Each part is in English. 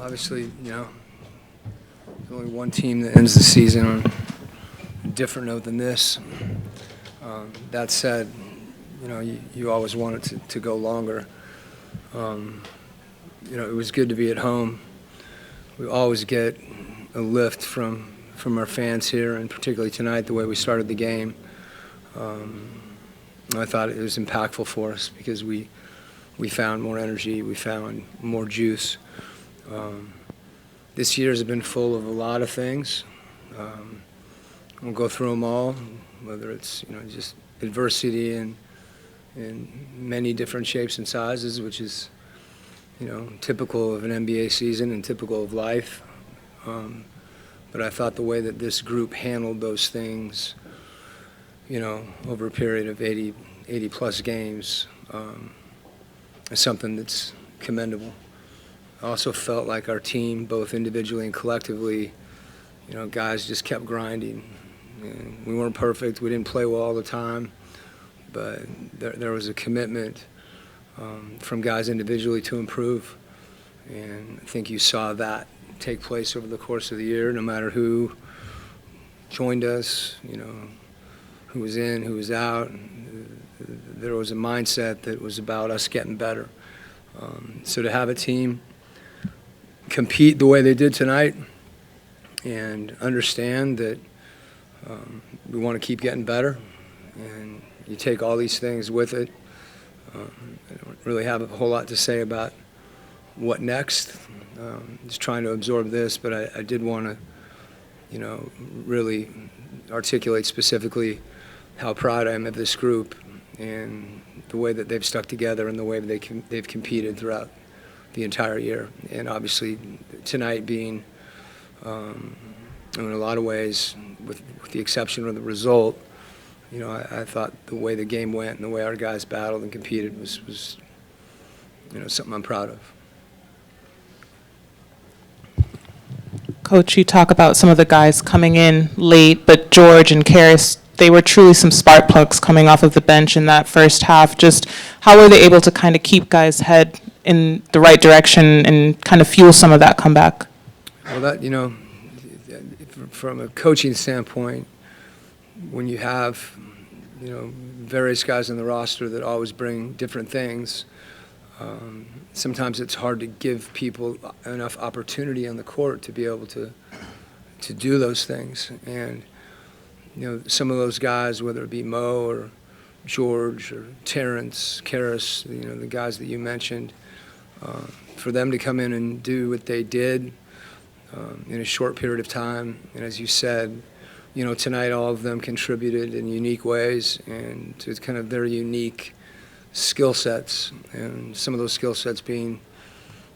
obviously, there's only one team that ends the season on a different note than this. That said, you always want it to go longer. It was good to be at home. We always get a lift from our fans here, and particularly tonight, the way we started the game. I thought it was impactful for us because we found more energy, we found more juice. This year has been full of a lot of things. We'll go through them all, whether it's just adversity in many different shapes and sizes, which is typical of an NBA season and typical of life. But I thought the way that this group handled those things, over a period of 80 plus games, is something that's commendable. I also felt like our team, both individually and collectively, guys just kept grinding. And we weren't perfect. We didn't play well all the time, but there was a commitment from guys individually to improve. And I think you saw that take place over the course of the year, no matter who joined us, who was in, who was out. There was a mindset that was about us getting better. So to have a team compete the way they did tonight and understand that we want to keep getting better, and you take all these things with it. I don't really have a whole lot to say about what next. Just trying to absorb this, but I did want to, really articulate specifically how proud I am of this group and the way that they've stuck together and the way that they've competed throughout the entire year. And obviously tonight being, in a lot of ways, with the exception of the result, I thought the way the game went and the way our guys battled and competed was something I'm proud of. Coach, you talk about some of the guys coming in late, but George and Karras, they were truly some spark plugs coming off of the bench in that first half. Just how were they able to kind of keep guys' head in the right direction and kind of fuel some of that comeback? Well, that, from a coaching standpoint, when you have, various guys on the roster that always bring different things, sometimes it's hard to give people enough opportunity on the court to be able to do those things. And, some of those guys, whether it be Mo or George or Terrence, Karras, the guys that you mentioned, for them to come in and do what they did in a short period of time, and as you said, tonight all of them contributed in unique ways and to kind of their unique skill sets, and some of those skill sets being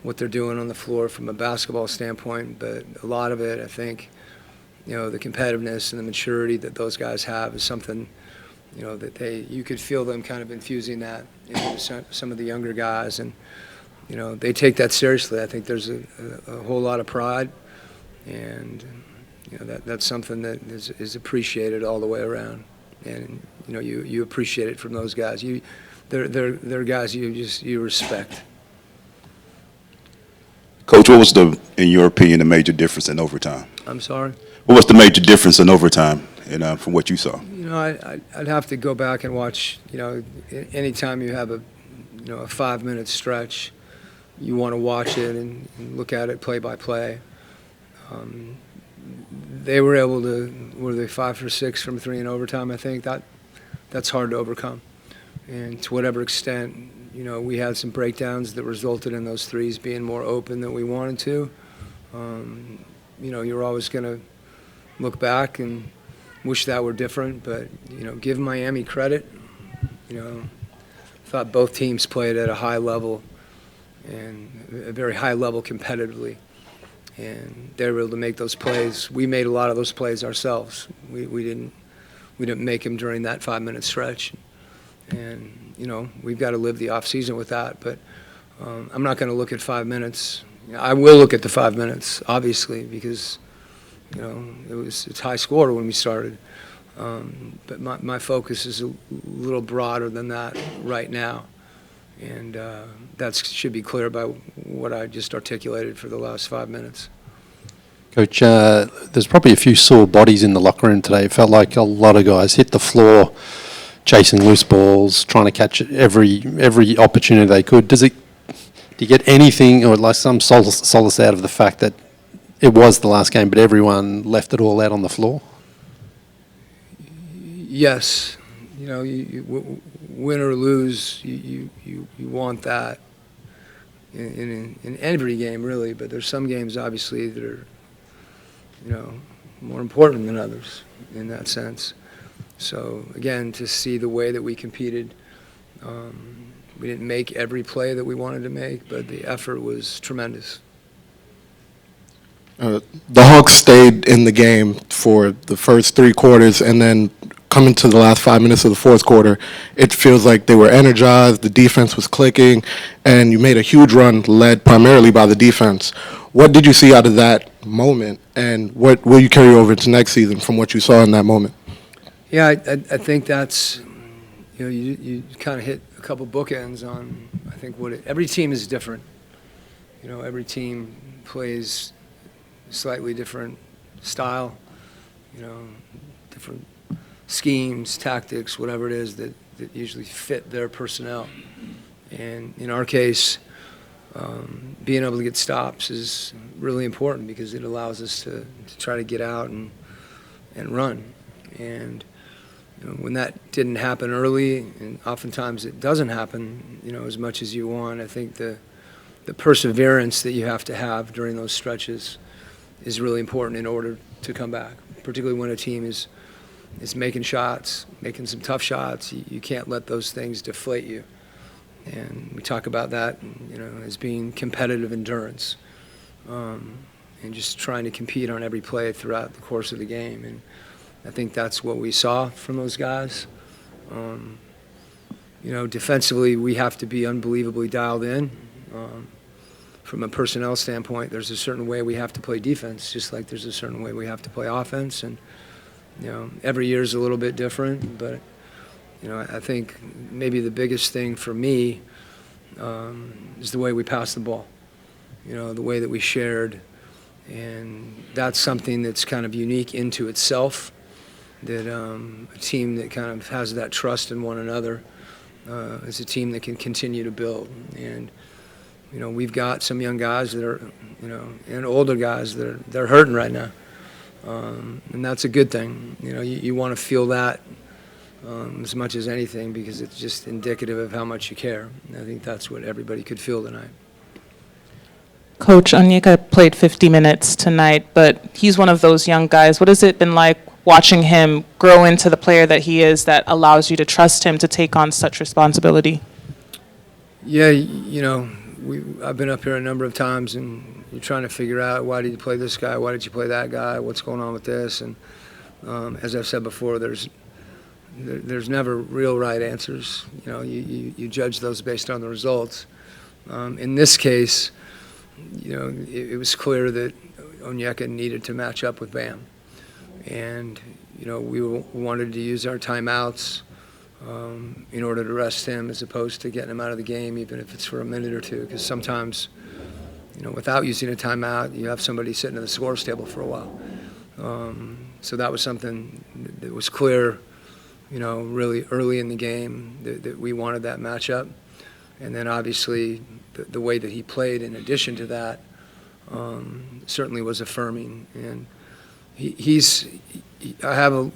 what they're doing on the floor from a basketball standpoint, but a lot of it, I think, the competitiveness and the maturity that those guys have is something, that you could feel them kind of infusing that into some of the younger guys, and they take that seriously. I think there's a whole lot of pride, and that's something that is appreciated all the way around, and you appreciate it from those guys. They're guys you respect. Coach, what was in your opinion, the major difference in overtime? I'm sorry? What was the major difference in overtime, from what you saw? I'd have to go back and watch. Anytime you have a 5-minute stretch, you want to watch it and look at it play by play. They were able to. Were they 5 for 6 from 3 in overtime? I think that's hard to overcome. And to whatever extent, we had some breakdowns that resulted in those threes being more open than we wanted to. You're always going to look back and wish that were different, but, give Miami credit. I thought both teams played at a high level and a very high level competitively. And they were able to make those plays. We made a lot of those plays ourselves. We didn't make them during that 5-minute stretch. And, we've got to live the off season with that. But I'm not going to look at 5 minutes. I will look at the 5 minutes, obviously, because, it's high score when we started. But my focus is a little broader than that right now. And that should be clear by what I just articulated for the last 5 minutes. Coach, there's probably a few sore bodies in the locker room today. It felt like a lot of guys hit the floor chasing loose balls, trying to catch every opportunity they could. Do you get anything or like some solace out of the fact that it was the last game, but everyone left it all out on the floor? Yes. You know, you win or lose, you want that in every game, really. But there's some games, obviously, that are, you know, more important than others in that sense. So, again, to see the way that we competed, we didn't make every play that we wanted to make, but the effort was tremendous. The Hawks stayed in the game for the first 3 quarters, and then coming to the last 5 minutes of the fourth quarter, it feels like they were energized, the defense was clicking, and you made a huge run led primarily by the defense. What did you see out of that moment, and what will you carry over into next season from what you saw in that moment? Yeah, I think that's, you know, you kind of hit a couple bookends on, I think, every team is different. You know, every team plays slightly different style, you know, different schemes, tactics, whatever it is that usually fit their personnel. And in our case, being able to get stops is really important because it allows us to try to get out and run. And you know, when that didn't happen early, and oftentimes it doesn't happen, you know, as much as you want, I think the perseverance that you have to have during those stretches is really important in order to come back, particularly when a team is making shots, making some tough shots. You can't let those things deflate you. And we talk about that, you know, as being competitive endurance, and just trying to compete on every play throughout the course of the game. And I think that's what we saw from those guys. You know, defensively, we have to be unbelievably dialed in. From a personnel standpoint, there's a certain way we have to play defense, just like there's a certain way we have to play offense. And, you know, every year is a little bit different, but, you know, I think maybe the biggest thing for me is the way we pass the ball, you know, the way that we shared. And that's something that's kind of unique into itself, that a team that kind of has that trust in one another is a team that can continue to build. And, you know, we've got some young guys that are, you know, and older guys that they're hurting right now. And that's a good thing. You know, you want to feel that as much as anything because it's just indicative of how much you care. And I think that's what everybody could feel tonight. Coach, Onyeka played 50 minutes tonight, but he's one of those young guys. What has it been like watching him grow into the player that he is that allows you to trust him to take on such responsibility? Yeah, you know, I've been up here a number of times, and you're trying to figure out, why did you play this guy? Why did you play that guy? What's going on with this? And as I've said before, there's never real right answers. You know, you judge those based on the results. In this case, you know, it was clear that Onyeka needed to match up with Bam. And, you know, we wanted to use our timeouts in order to rest him as opposed to getting him out of the game, even if it's for a minute or two. Because sometimes, you know, without using a timeout, you have somebody sitting at the scores table for a while. So that was something that was clear, you know, really early in the game that we wanted that matchup. And then obviously the way that he played in addition to that certainly was affirming. And I have a,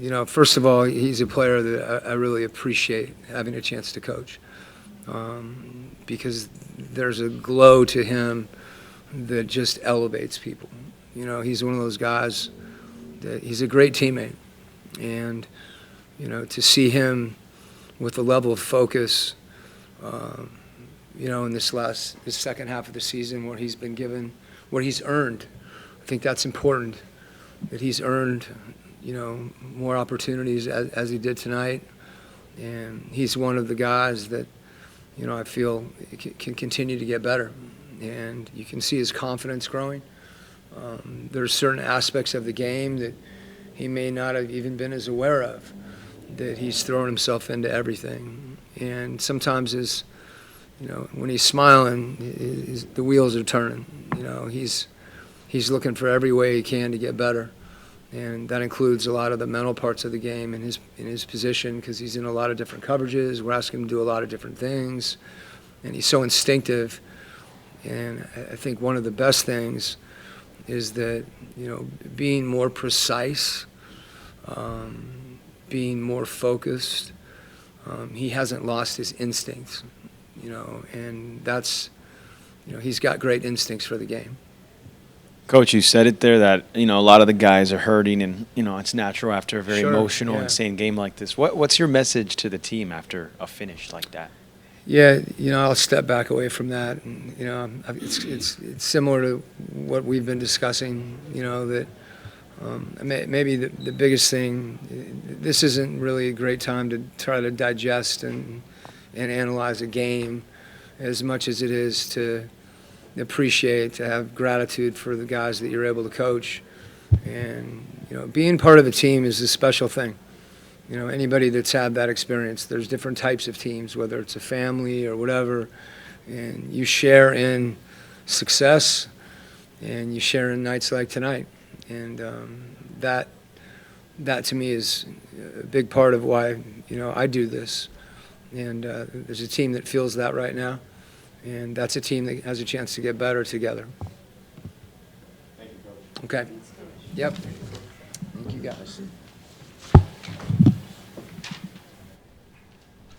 you know, first of all, he's a player that I really appreciate having a chance to coach because there's a glow to him that just elevates people. You know, he's one of those guys that he's a great teammate. And, you know, to see him with the level of focus, you know, in this second half of the season where he's been given, where he's earned, I think that's important, that he's earned, you know, more opportunities as he did tonight. And he's one of the guys that, you know, I feel can continue to get better. And you can see his confidence growing. There's certain aspects of the game that he may not have even been as aware of, that he's thrown himself into everything. And sometimes as when he's smiling, the wheels are turning. He's looking for every way he can to get better, and that includes a lot of the mental parts of the game in his position, because he's in a lot of different coverages. We're asking him to do a lot of different things, and he's so instinctive. And I think one of the best things is that, being more precise, being more focused, he hasn't lost his instincts, and that's, he's got great instincts for the game. Coach, you said it there that, a lot of the guys are hurting, and, it's natural after a very Sure, emotional, yeah. insane game like this. What's your message to the team after a finish like that? Yeah, I'll step back away from that. And, it's similar to what we've been discussing, that maybe the biggest thing, this isn't really a great time to try to digest and analyze a game as much as it is to appreciate, to have gratitude for the guys that you're able to coach. And, being part of a team is a special thing. Anybody that's had that experience, there's different types of teams, whether it's a family or whatever, and you share in success and you share in nights like tonight. And that to me is a big part of why, I do this. And there's a team that feels that right now, and that's a team that has a chance to get better together. Thank you, Coach. Okay. Yep. Thank you, guys.